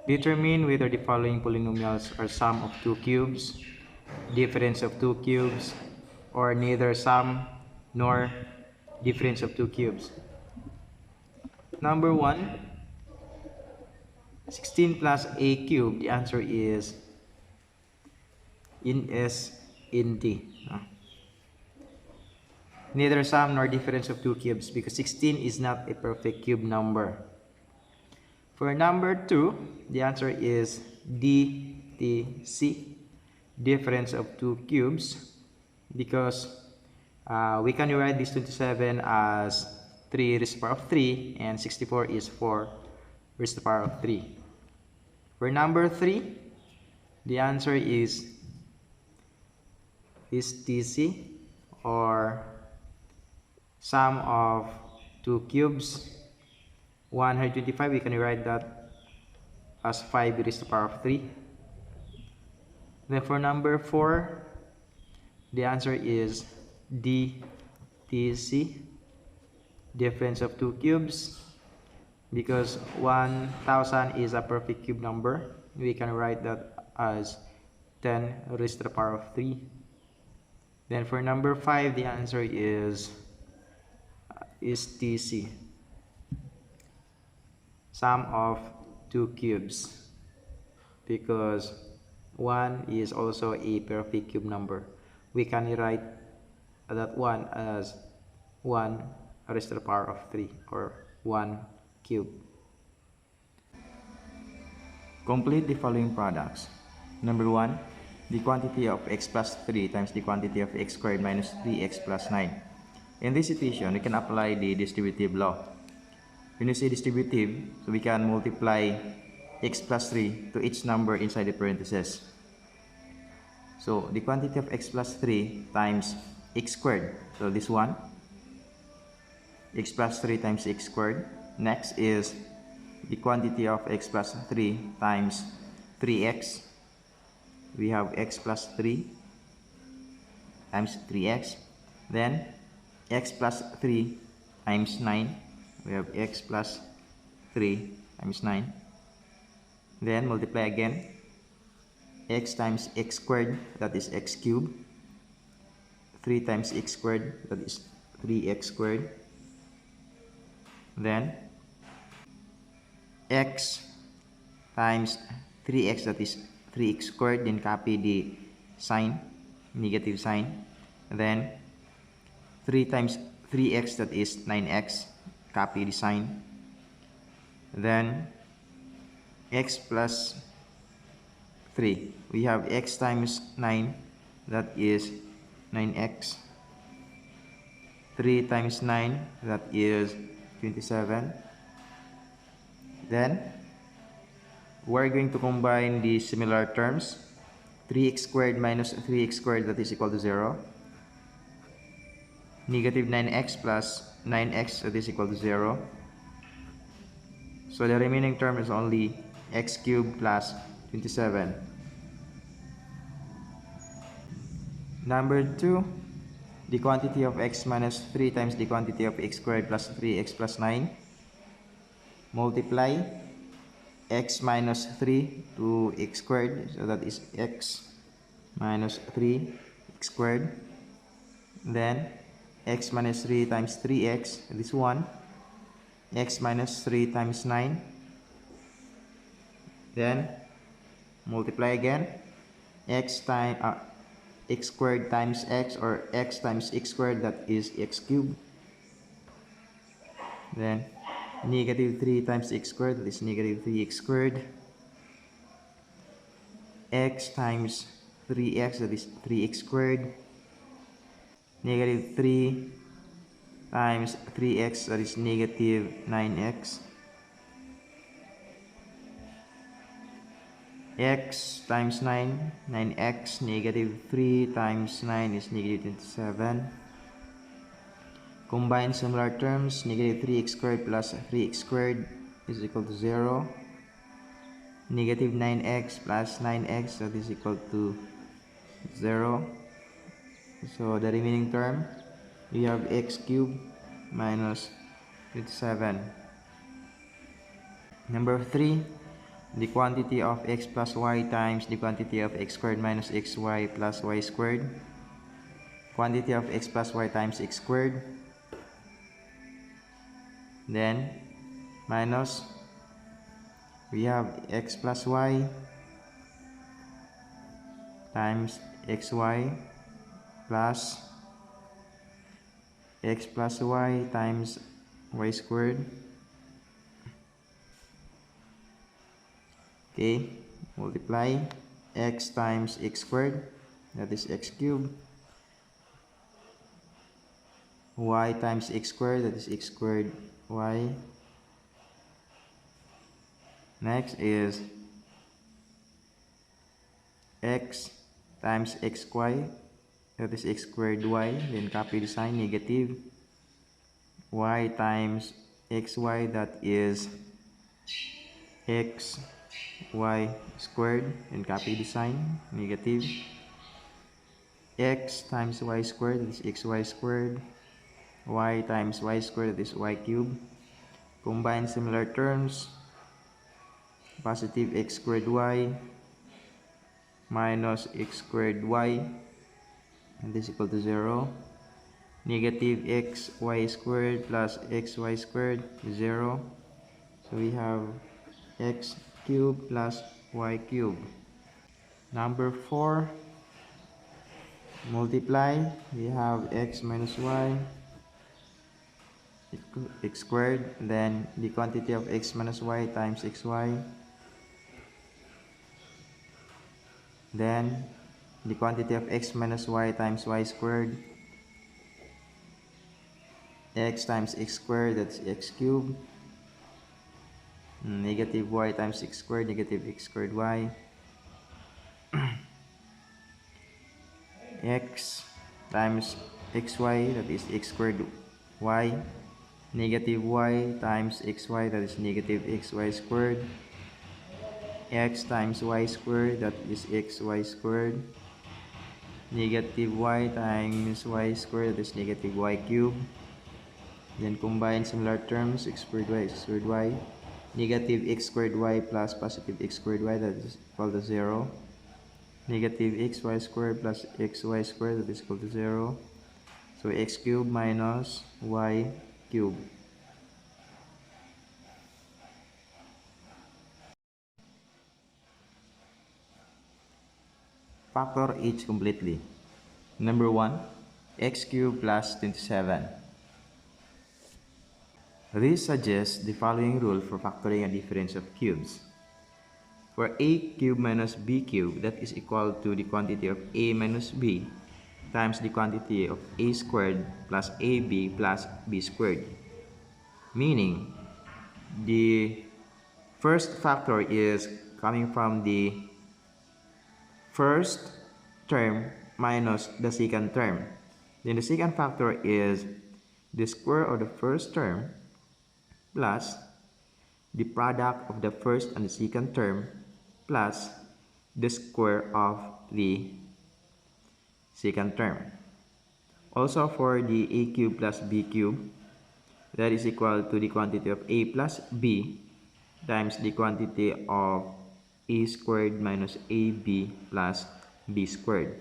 Determine whether the following polynomials are sum of two cubes, difference of two cubes, or neither sum nor difference of two cubes. Number 1, 16 plus a cubed. The answer is in S in D. Neither sum nor difference of two cubes because 16 is not a perfect cube number. For number 2, the answer is DTC, difference of two cubes, because we can write this 27 as 3 raised to the power of 3 and 64 is 4 raised to the power of 3. For number 3, the answer is TC, or sum of two cubes. 125, we can write that as 5 raised to the power of 3. Then for number 4, the answer is DTC, difference of two cubes, because 1000 is a perfect cube number. We can write that as 10 raised to the power of 3. Then for number 5, the answer is TC, sum of two cubes, because 1 is also a perfect cube number. We can write that 1 as 1 raised to the power of 3, or 1 cube. Complete the following products. Number 1, the quantity of x plus 3 times the quantity of x squared minus 3x plus 9. In this situation, we can apply the distributive law. When you say distributive, so we can multiply x plus 3 to each number inside the parentheses. So the quantity of x plus 3 times x squared, so this one, x plus 3 times x squared. Next is the quantity of x plus 3 times 3x. We have x plus 3 times 3x. Then x plus 3 times 9. We have x plus 3 times 9. Then multiply again. X times x squared, that is x cubed. 3 times x squared, that is 3x squared. Then x times 3x, that is 3x squared. Then copy the sign, negative sign. Then 3 times 3x, that is 9x. Copy the sign. Then x plus 3. We have x times 9, that is 9x. 3 times 9, that is 27. Then we're going to combine the similar terms. 3x squared minus 3x squared, that is equal to 0. Negative 9x plus 9x, that is equal to 0. So the remaining term is only x cubed plus 27. Number 2, the quantity of x minus 3 times the quantity of x squared plus 3x plus 9. Multiply x minus 3 to x squared, so that is x minus 3 x squared. Then x minus 3 times 3x, this one. X minus 3 times 9. Then multiply again. X squared times x, or x times x squared, that is x cubed. Then negative 3 times x squared, that is negative 3x squared. X times 3x, that is 3x squared. Negative 3 times 3x, that is negative 9x. X times 9, 9x. Negative 3 times 9 is negative 27. Combine similar terms. Negative 3x squared plus 3x squared is equal to 0. Negative 9x plus 9x, that is equal to 0. So the remaining term, we have x cubed minus 27. Number 3, the quantity of x plus y times the quantity of x squared minus xy plus y squared. Quantity of x plus y times x squared. Then minus, we have x plus y times xy plus x plus y times y squared. Okay, multiply x times x squared, that is x cubed, y times x squared, that is x squared y. Next is x times xy, that is x squared y. Then copy the sign, negative. Y times xy, that is x y squared, and copy the sign, negative. X times y squared, that is xy squared. Y times y squared, that is y cubed. Combine similar terms, positive x squared y minus x squared y, and this is equal to 0. Negative xy squared plus xy squared is 0. So we have x cubed plus y cubed. Number 4, multiply. We have x minus y, x squared, then the quantity of x minus y times xy, then the quantity of x minus y times y squared, x times x squared, that's x cubed, negative y times x squared, negative x squared y, x times xy, that is x squared y, negative y times xy, that is negative xy squared, x times y squared, that is xy squared, negative y times y squared, that is negative y cubed. Then combine similar terms, x squared y, negative x squared y plus positive x squared y, that is equal to 0. Negative xy squared plus xy squared, that is equal to 0. So x cubed minus y cubed. Factor each completely. Number 1, x cubed plus 27. This suggests the following rule for factoring a difference of cubes. For a cubed minus b cubed, that is equal to the quantity of a minus b times the quantity of a squared plus ab plus b squared. Meaning, the first factor is coming from the first term minus the second term. Then the second factor is the square of the first term plus the product of the first and the second term plus the square of the second term. Also for the a cubed plus b cubed, that is equal to the quantity of a plus b times the quantity of a squared minus ab plus b squared.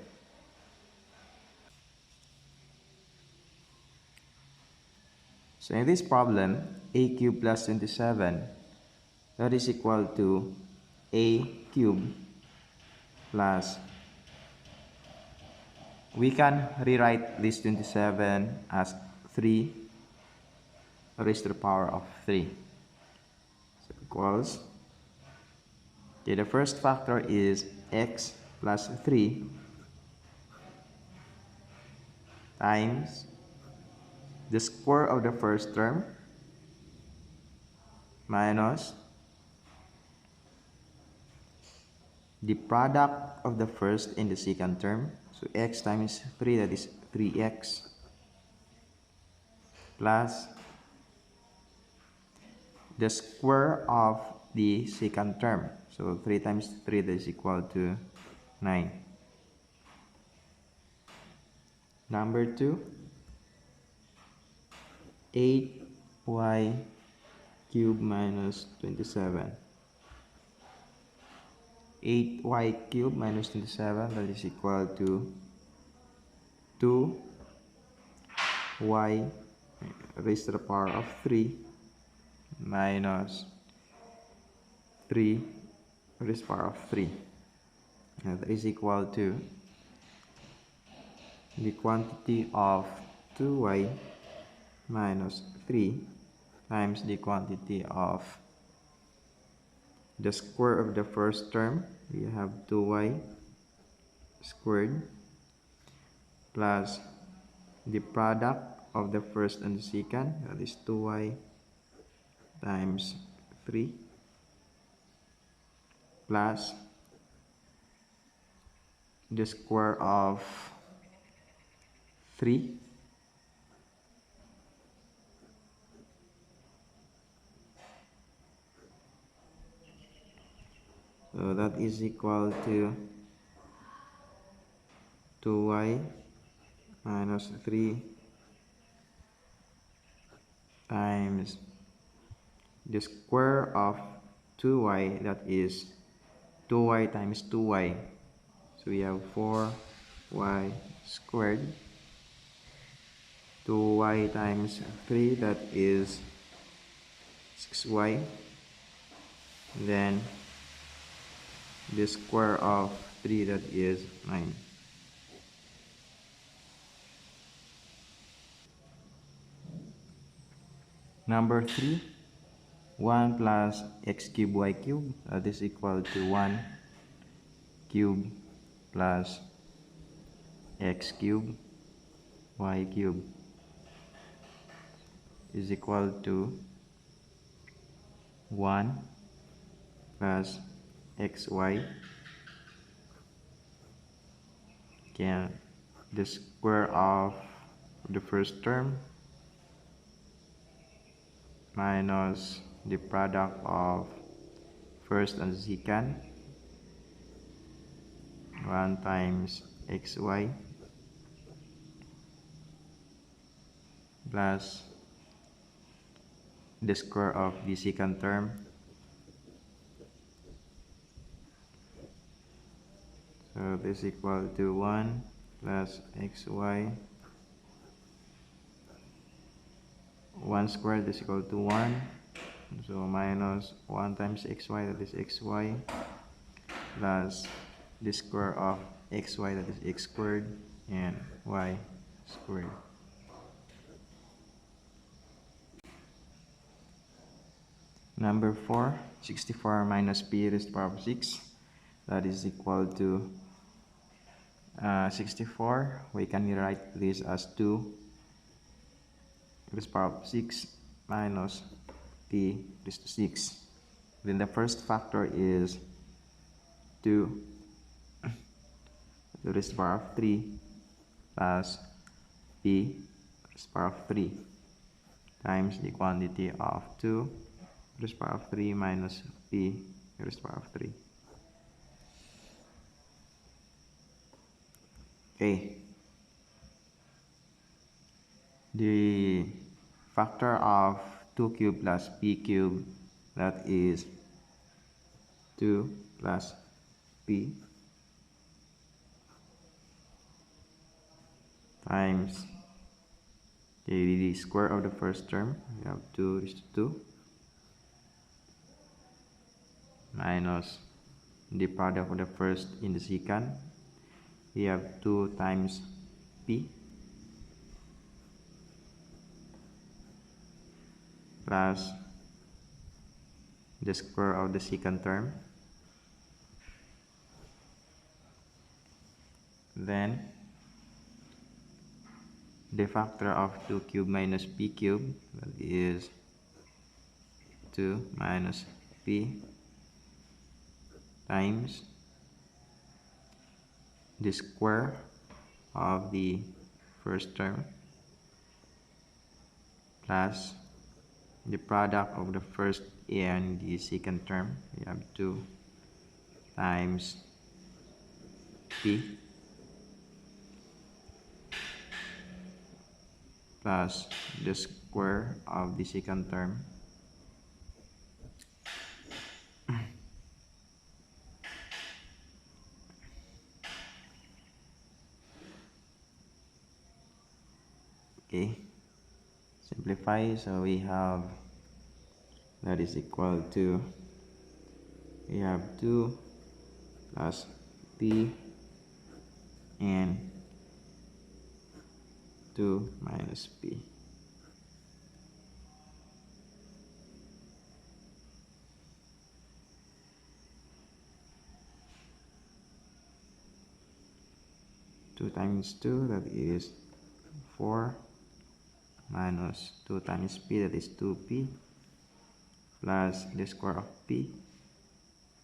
So in this problem, a cubed plus 27, that is equal to a cubed plus, we can rewrite this 27 as 3 raised to the power of 3. So equals, okay, the first factor is x plus 3 times the square of the first term minus the product of the first and the second term. So x times 3, that is 3x, plus the square of the second term. So 3 times 3, that is equal to 9. Number 2, 8y cubed minus 27. 8y cubed minus 27, that is equal to 2y raised to the power of 3 minus 3 raised to the power of 3. And that is equal to the quantity of 2y minus 3 times the quantity of the square of the first term. We have 2y squared plus the product of the first and the second, that is 2y times 3 plus the square of 3 so that is equal to 2y minus 3 times the square of 2y, that is 2y times 2y, so we have 4y squared, 2y times 3, that is 6y, then the square of 3, that is 9. Number 3, 1 plus x cubed y cubed, that is equal to 1 cubed plus x cubed y cubed is equal to 1 plus xy, again the square of the first term minus the product of first and second, 1 times xy plus the square of the second term, so this is equal to 1 plus xy, 1 squared is equal to 1, so minus 1 times xy, that is xy, plus the square of xy, that is x squared, and y squared. Number 4, 64 minus p raised to the power of 6, that is equal to 64. We can write this as 2 raised to the power of 6 minus p raised to 6. Then the first factor is 2 raised to the power of 3 plus p raised to the power of 3 times the quantity of 2 raised to the power of 3 minus p raised to the power of 3. Okay. The factor of 2 cubed plus p cubed, that is 2 plus p times the square of the first term, we have 2 raised to 2 minus the product of the first in the second, we have 2 times p plus the square of the second term, then the factor of 2 cubed minus p cubed, that is 2 minus p times the square of the first term plus the product of the first and the second term, we have 2 times p plus the square of the second term Simplify, so we have that is equal to, we have 2 plus p and 2 minus p. Two times 2, that is 4, minus 2 times p, that is 2p, plus the square of p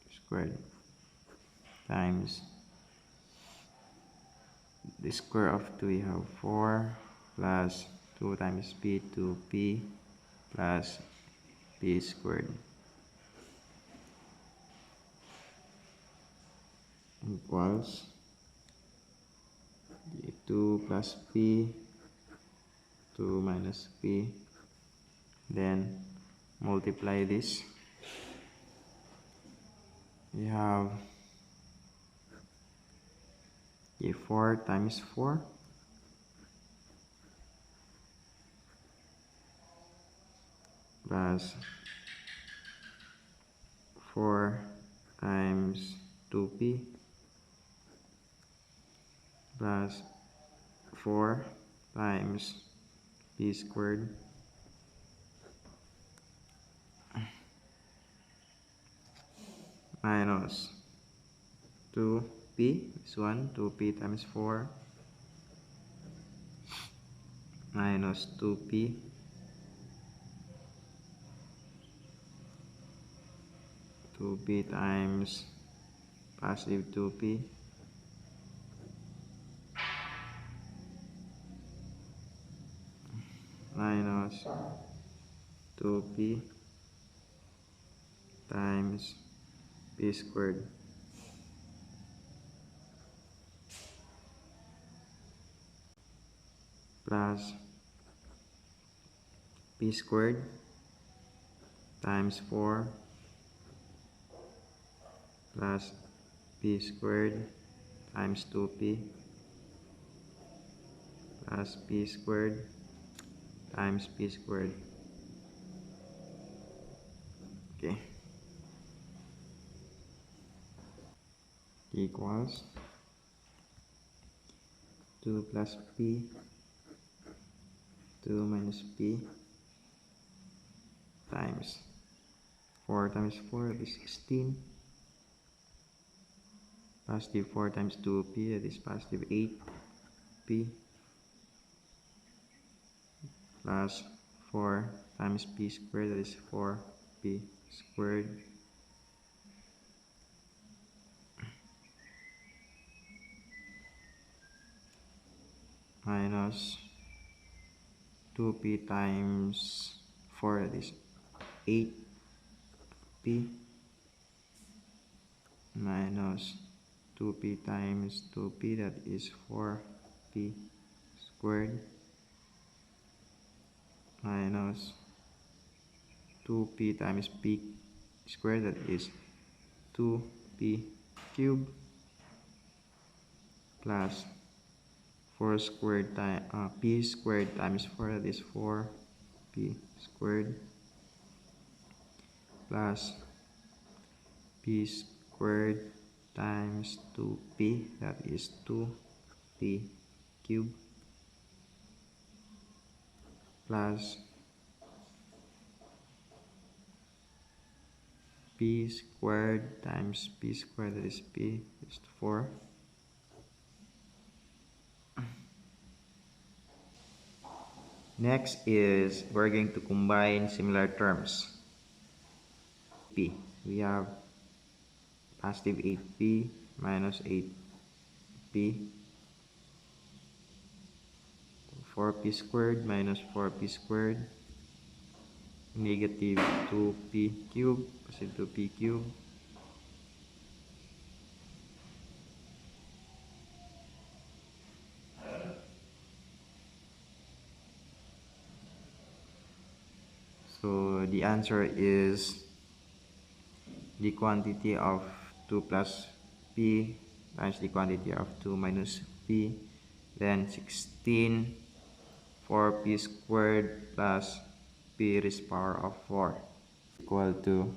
squared times the square of 2, we have 4, plus 2 times p, 2p, plus p squared equals 2 plus p, 2 minus p, then multiply this, we have 4 times 4 plus 4 times 2p plus 4 times p squared minus 2p, this one, 2p times 4 minus 2p times positive 2p minus 2p times p squared plus p squared times 4 plus p squared times 2p plus p squared times p squared. Okay, equals 2 plus p, 2 minus p times 4 times 4, that is 16, positive 4 times 2p, that is positive 8p, plus 4 times p squared, that is 4p squared, minus 2p times 4, that is 8p, minus 2p times 2p, that is 4p squared, minus 2p times p squared, that is 2p cubed, plus 4 squared times p squared times 4, that is 4p squared, plus p squared times 2p, that is 2p cubed, plus p squared times p squared, that is p is 4. Next is we're going to combine similar terms. P, we have positive 8p minus 8p, 4p squared minus 4p squared, negative 2p cubed, positive 2p cubed, so the answer is the quantity of 2 plus p times the quantity of 2 minus p, then 16 4p squared plus p raised power of 4 equal to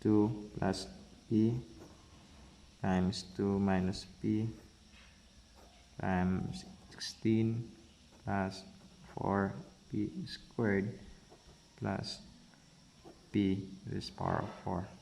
2 plus p times 2 minus p times 16 plus 4p squared plus p raised power of 4.